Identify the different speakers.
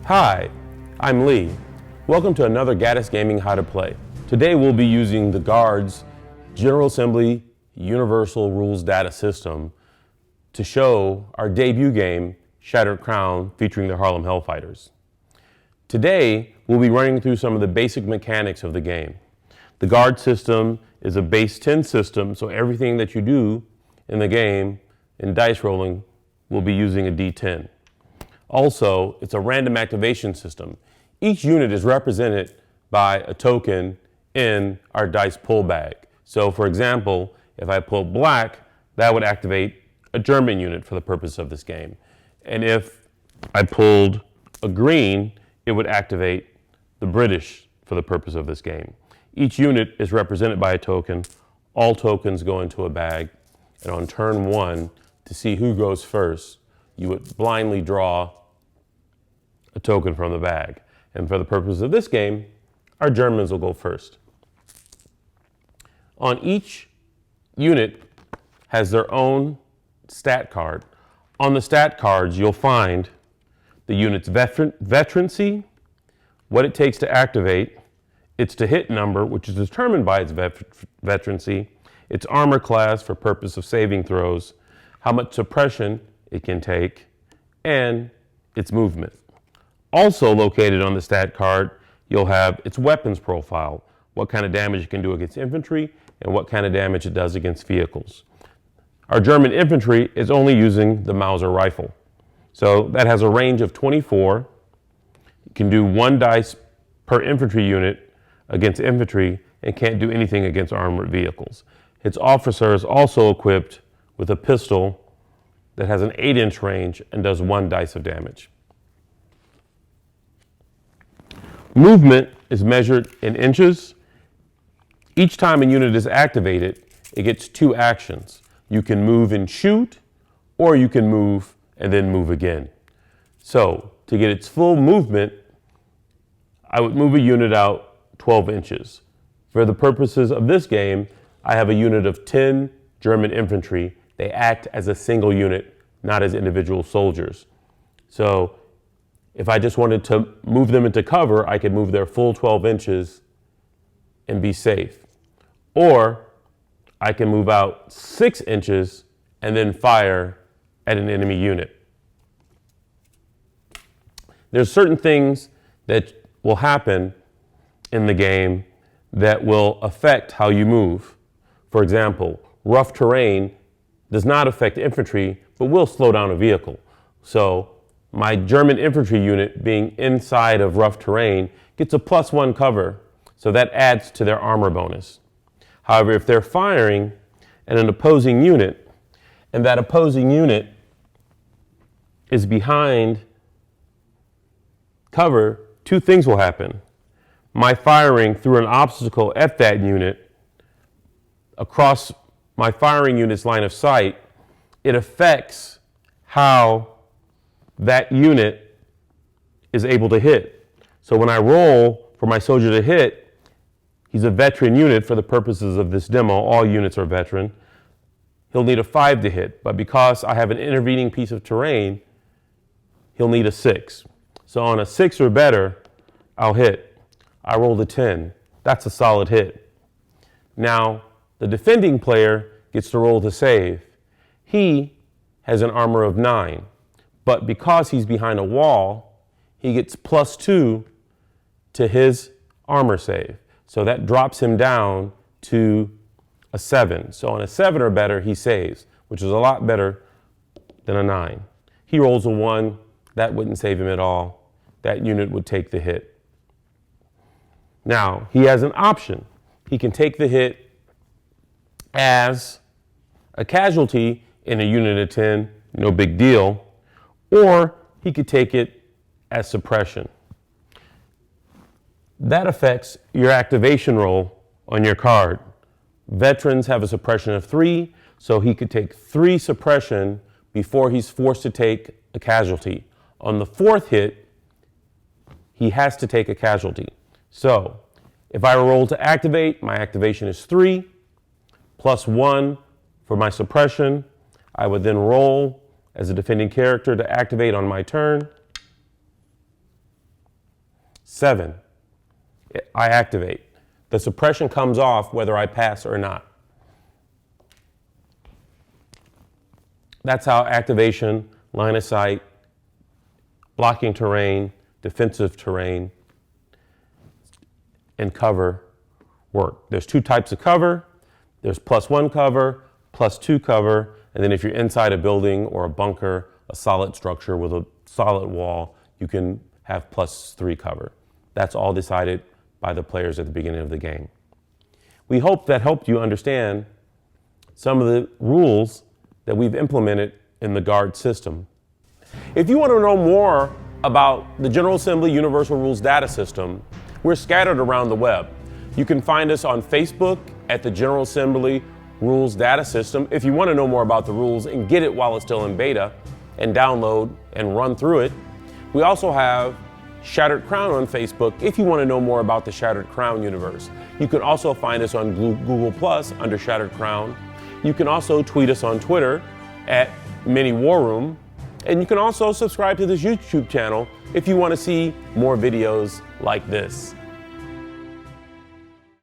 Speaker 1: Hi, I'm Lee. Welcome to another Gaddis Gaming How to Play. Today we'll be using the G.U.A.R.D.S General Assembly Universal Rules Data System to show our debut game, Shattered Crown, featuring the Harlem Hellfighters. Today we'll be running through some of the basic mechanics of the game. The G.U.A.R.D system is a base 10 system, so everything that you do in the game in dice rolling will be using a D10. Also, it's a random activation system. Each unit is represented by a token in our dice pull bag. So for example, if I pull black, that would activate a German unit for the purpose of this game. And if I pulled a green, it would activate the British for the purpose of this game. Each unit is represented by a token. All tokens go into a bag. And on turn one, to see who goes first, you would blindly draw a token from the bag. And for the purpose of this game, our Germans will go first. On each unit has their own stat card. On the stat cards, you'll find the unit's veterancy, what it takes to activate, its to hit number, which is determined by its veterancy, its armor class for purpose of saving throws, how much suppression it can take, and its movement. Also located on the stat card, you'll have its weapons profile, what kind of damage it can do against infantry and what kind of damage it does against vehicles. Our German infantry is only using the Mauser rifle. So that has a range of 24. You can do 1 dice per infantry unit against infantry and can't do anything against armored vehicles. Its officer is also equipped with a pistol that has an 8-inch range and does 1 dice of damage. Movement is measured in inches. Each time a unit is activated, it gets 2 actions. You can move and shoot, or you can move and then move again. So to get its full movement, I would move a unit out 12 inches. For the purposes of this game, I have a unit of 10 German infantry. They act as a single unit, not as individual soldiers. So if I just wanted to move them into cover, I could move their full 12 inches and be safe. Or I can move out 6 inches and then fire at an enemy unit. There's certain things that will happen in the game that will affect how you move. For example, rough terrain does not affect infantry, but will slow down a vehicle. So my German infantry unit being inside of rough terrain gets a +1 cover, so that adds to their armor bonus. However, if they're firing at an opposing unit, and that opposing unit is behind cover, 2 things will happen. My firing through an obstacle at that unit, across my firing unit's line of sight, it affects how that unit is able to hit. So when I roll for my soldier to hit, he's a veteran unit for the purposes of this demo. All units are veteran. He'll need a 5 to hit, but because I have an intervening piece of terrain, he'll need a 6. So on a 6 or better, I'll hit. I rolled a 10. That's a solid hit. Now, the defending player gets to roll to save. He has an armor of 9. But because he's behind a wall, he gets +2 to his armor save. So that drops him down to a 7. So on a 7 or better, he saves, which is a lot better than a 9. He rolls a 1. That wouldn't save him at all. That unit would take the hit. Now, he has an option. He can take the hit as a casualty in a unit of 10, no big deal. Or he could take it as suppression. That affects your activation roll on your card. Veterans have a suppression of 3, so he could take 3 suppression before he's forced to take a casualty. On the 4th hit, he has to take a casualty. So if I roll to activate, my activation is 3, +1 for my suppression. I would then roll as a defending character to activate on my turn. 7, I activate. The suppression comes off whether I pass or not. That's how activation, line of sight, blocking terrain, defensive terrain, and cover work. There's 2 types of cover. There's +1 cover, +2 cover, and then if you're inside a building or a bunker, a solid structure with a solid wall, you can have +3 cover. That's all decided by the players at the beginning of the game. We hope that helped you understand some of the rules that we've implemented in the G.U.A.R.D.S system. If you want to know more about the General Assembly Universal Rules Data System, we're scattered around the web. You can find us on Facebook at the General Assembly Rules Data System if you want to know more about the rules and get it while it's still in beta and download and run through it. We also have Shattered Crown on Facebook if you want to know more about the Shattered Crown universe. You can also find us on Google Plus under Shattered Crown. You can also tweet us on Twitter at Mini War Room. And you can also subscribe to this YouTube channel if you want to see more videos like this.